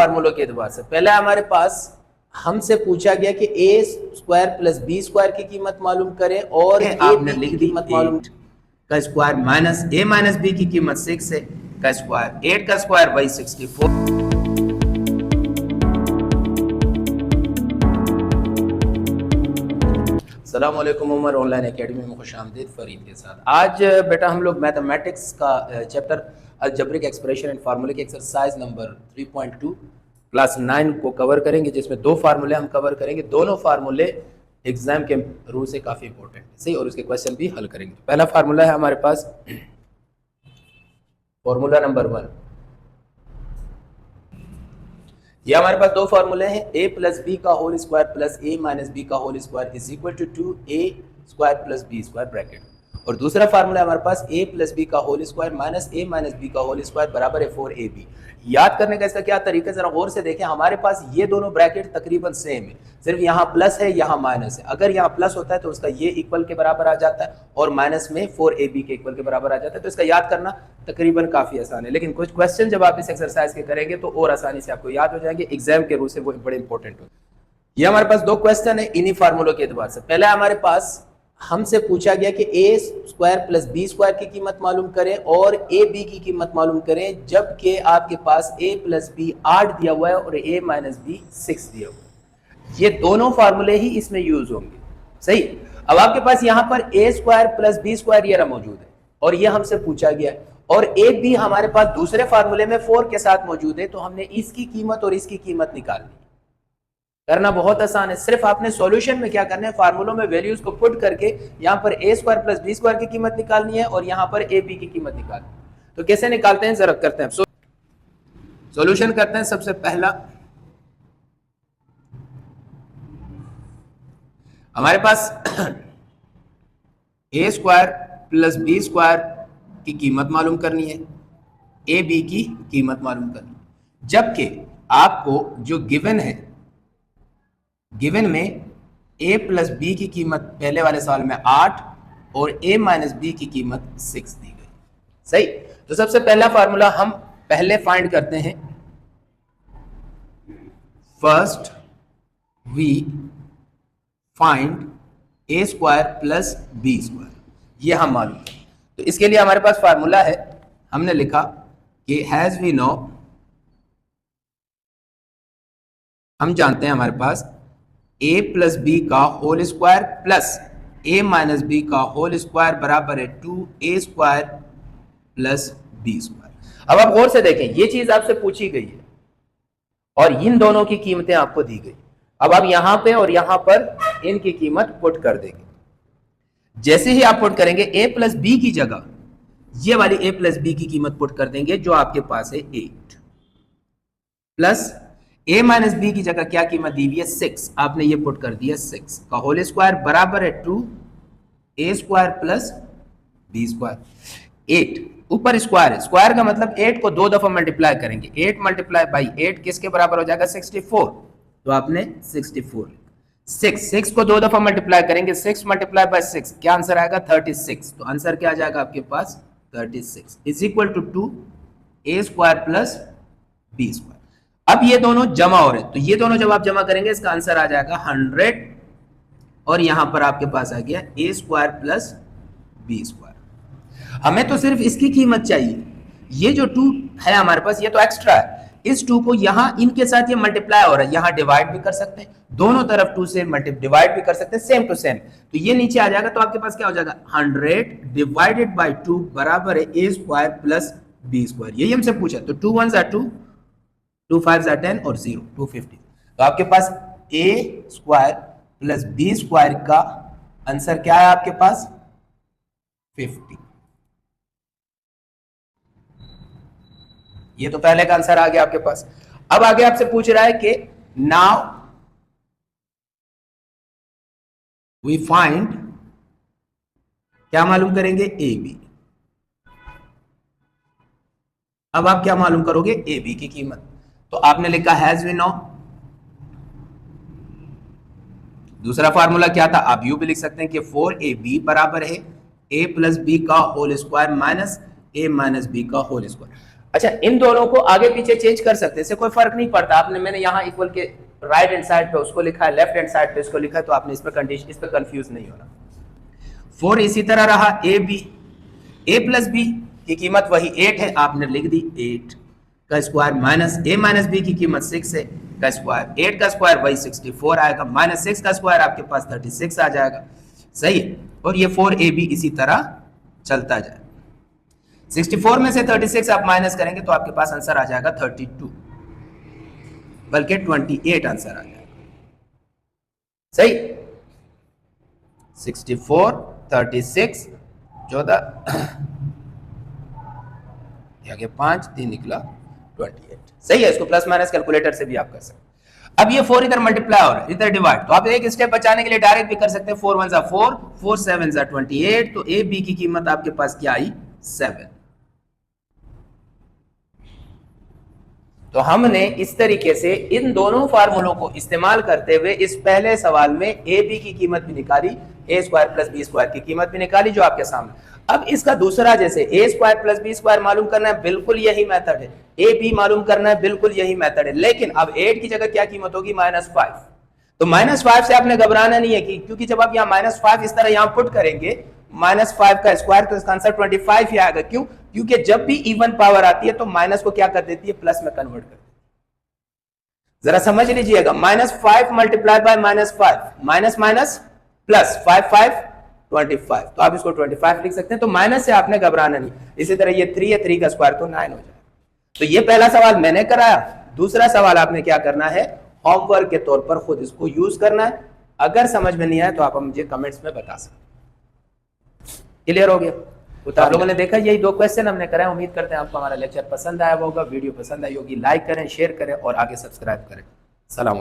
फार्मूलों के एतबार से पहले हमारे पास हमसे पूछा गया कि ए स्क्वायर प्लस बी स्क्वायर की कीमत मालूम करें और आपने लिख दी कीमत मालूम का स्क्वायर माइनस ए माइनस बी की कीमत 6 है का स्क्वायर 8 का स्क्वायर वही 64। अस्सलाम वालेकुम उमर ऑनलाइन एकेडमी में खुशामदीद फरीद के साथ। आज बेटा हम लोग मैथमेटिक्स का चैप्टर अलजेब्रिक एक्सप्रेशन एंड फार्मूले की एक्सरसाइज नंबर 3.2 क्लास 9 को कवर करेंगे, जिसमें दो फार्मूले हम कवर करेंगे। दोनों फार्मूले एग्जाम के रूल से काफ़ी इंपॉर्टेंट है, सही, और उसके क्वेश्चन भी हल करेंगे। पहला फार्मूला है हमारे पास फार्मूला नंबर 1। ये हमारे पास दो फार्मूले हैं, a प्लस बी का whole square plus a minus B का whole square is equal to 2a square plus b square bracket. और दूसरा फार्मूला हमारे पास a प्लस बी का whole square minus a minus B का होल स्क्वायर बराबर है 4ab। याद करने का इसका क्या तरीका, जरा गौर से देखें। हमारे पास ये दोनों ब्रैकेट तकरीबन सेम है, सिर्फ यहाँ प्लस है यहाँ माइनस है। अगर यहाँ प्लस होता है तो उसका ये इक्वल के बराबर आ जाता है और माइनस में 4ab के इक्वल के बराबर आ जाता है। तो इसका याद करना तकरीबन काफी आसान है, लेकिन कुछ क्वेश्चन जब आप इस एक्सरसाइज के करेंगे तो और आसानी से आपको याद हो जाएंगे। एग्जाम के रूल से वो बड़े इंपॉर्टेंट हो। ये हमारे पास दो क्वेश्चन है इन्हीं फार्मूलों के एतबार से। पहले हमारे पास हमसे पूछा गया कि ए स्क्वायर प्लस बी स्क्वायर की कीमत मालूम करें और ए बी की कीमत मालूम करें, जबकि आपके पास ए प्लस बी 8 दिया हुआ है और ए माइनस बी 6 दिया हुआ है। ये दोनों फार्मूले ही इसमें यूज होंगे, सही। अब आपके पास यहाँ पर ए स्क्वायर प्लस बी स्क्वायर ये मौजूद है और ये हमसे पूछा गया है, और ए बी हमारे पास दूसरे फार्मूले में 4 के साथ मौजूद है। तो हमने इसकी कीमत और इसकी कीमत निकालनी। करना बहुत आसान है, सिर्फ आपने सॉल्यूशन में क्या करना है, फार्मूलों में वैल्यूज को पुट करके यहाँ पर ए स्क्वायर प्लस बी स्क्वायर की कीमत निकालनी है और यहाँ पर ए बी की कीमत निकालनी है। तो कैसे निकालते हैं जरा करते हैं, सॉल्यूशन करते हैं। सबसे पहला हमारे पास ए स्क्वायर प्लस बी स्क्वायर की कीमत मालूम करनी है, ए बी की कीमत मालूम करनी है, जबकि आपको जो गिवन है, गिवन में a प्लस बी की कीमत पहले वाले सवाल में 8 और a माइनस बी की कीमत 6 दी गई, सही। तो सबसे पहला फार्मूला हम पहले फाइंड करते हैं। First we find a square plus b square, ये हम मालूम है। तो इसके लिए हमारे पास फार्मूला है, हमने लिखा कि हैज वी नो, हम जानते हैं हमारे पास a प्लस बी का whole square plus a minus B का होल स्क्वायर बराबर है 2a square plus b square. अब आप गौर से देखें, ये चीज आपसे पूछी गई है और इन दोनों की कीमतें आपको दी गई। अब आप यहां पे और यहां पर इनकी कीमत पुट कर देंगे। जैसे ही आप पुट करेंगे a प्लस बी की जगह ये वाली a प्लस बी की कीमत पुट कर देंगे जो आपके पास है 8, प्लस a माइनस बी की जगह क्या कीमत दी हुई है 6, आपने ये पुट कर दिया 6 का होल स्क्वायर बराबर है 2a square plus b square. 8 ऊपर स्क्वायर है, स्क्वायर का मतलब 8 को 2 दफा मल्टीप्लाई करेंगे, 8 मल्टीप्लाई बाई 8 किसके बराबर हो जाएगा 64। तो आपने 64, 6 को 2 दफा मल्टीप्लाई करेंगे, 6 मल्टीप्लाई बाई 6 क्या आंसर आएगा 36। तो आंसर क्या आ जाएगा आपके पास 36 is equal to 2a square plus b square. अब ये दोनों जमा हो रहे हैं, तो ये दोनों जब आप जमा करेंगे इसका आंसर आ जाएगा 100 और यहां पर आपके पास आ गया a square plus b square. हमें तो सिर्फ इसकी कीमत चाहिए, ये जो 2 है हमारे पास ये तो एक्स्ट्रा है, इस 2 को यहां इनके साथ ये मल्टीप्लाई हो रहा है, यहां डिवाइड भी कर सकते हैं, दोनों तरफ 2 से डिवाइड भी कर सकते हैं, सेम टू सेम। तो ये नीचे आ जाएगा, तो आपके पास क्या हो जाएगा 100 डिवाइडेड बाई 2 बराबर है a square plus b square. यही हमसे पूछा। तो 2 1 are 2, 2 5 are 10 और 0 250। तो आपके पास a square plus b square का आंसर क्या है आपके पास 50। ये तो पहले का आंसर आ गया आपके पास। अब आगे आपसे पूछ रहा है कि नाउ वी फाइंड, क्या मालूम करेंगे ए बी। अब आप क्या मालूम करोगे ए बी की कीमत। तो आपने लिखा हैज वी नो, दूसरा फार्मूला क्या था, आप यू भी लिख सकते हैं कि 4ab बराबर है a प्लस बी का whole square minus a minus B का होल स्क्वायर। अच्छा, इन दोनों को आगे पीछे चेंज कर सकते हैं, इससे कोई फर्क नहीं पड़ता। आपने मैंने यहाँ इक्वल के राइट हैंड साइड पे उसको लिखा है, लेफ्ट हैंड साइड पे इसको लिखा है, तो आपने इस पे कंफ्यूज नहीं होना। 4 इसी तरह रहा, ए प्लस बी की कीमत वही 8 है, आपने लिख दी 8 का स्क्वायर माइनस ए माइनस बी की कीमत 6 है का स्क्वायर, 8 का स्क्वायर वही 64 आएगा, माइनस 6 का स्क्वायर आपके पास 36 आ जाएगा। सही है, और ये 4ab इसी तरह चलता जाए। 64 में से 36 आप माइनस करेंगे तो आपके पास आंसर आ जाएगा 32, बल्कि 28 आंसर आ जाएगा। सही, 64 36 14 आगे 5 3 निकला 28। सही है, इसको प्लस माइनस कैलकुलेटर से भी आप कर सकते हैं। अब ये 4 इधर मल्टीप्लाई हो रहा है, इधर डिवाइड, तो आप एक स्टेप बचाने के लिए डायरेक्ट भी कर सकते हैं। 4 1 जा 4, 4 7 जा 28, तो ए बी की कीमत आपके पास क्या आई 7। तो हमने इस तरीके से इन दोनों फार्मूलों को इस्तेमाल करते हुए इस पहले सवाल में ए बी की कीमत भी निकाली, ए स्क्वायर प्लस बी स्क्वायर की कीमत भी निकाली जो आपके सामने। अब इसका दूसरा, जैसे ए स्क्वायर प्लस बी स्क्वायर मालूम करना है, बिल्कुल यही मेथड है। ए बी मालूम करना है, बिल्कुल यही मेथड है, लेकिन अब 8 की जगह क्या कीमत होगी -5। तो -5 से आपने घबराना नहीं है, क्योंकि जब आप यहाँ -5 इस तरह यहाँ पुट करेंगे, -5 का स्क्वायर, तो इसका आंसर 25 ही आएगा। क्यों? क्योंकि जब भी इवन पावर आती है तो माइनस को क्या कर देती है, प्लस में कन्वर्ट कर देती है। जरा समझ लीजिएगा, -5 multiply by -5, minus minus plus 5 5 25, तो आप इसको 25 लिख सकते हैं। तो माइनस से आपने घबराना नहीं। इसी तरह ये 3 है, 3 का स्क्वायर तो 9 हो जाएगा। तो ये पहला सवाल मैंने कराया। दूसरा सवाल आपने क्या करना है, होमवर्क के तौर पर खुद इसको यूज करना है। अगर समझ में नहीं आया तो आप मुझे कमेंट्स में बता सकते। क्लियर हो गया? तो आप लोगों ने देखा, यही 2 क्वेश्चन हमने कराए। उम्मीद करते हैं आपको हमारा लेक्चर पसंद आया होगा। वीडियो पसंद आई होगी, लाइक करें, शेयर करें और आगे सब्सक्राइब करें। सलाम।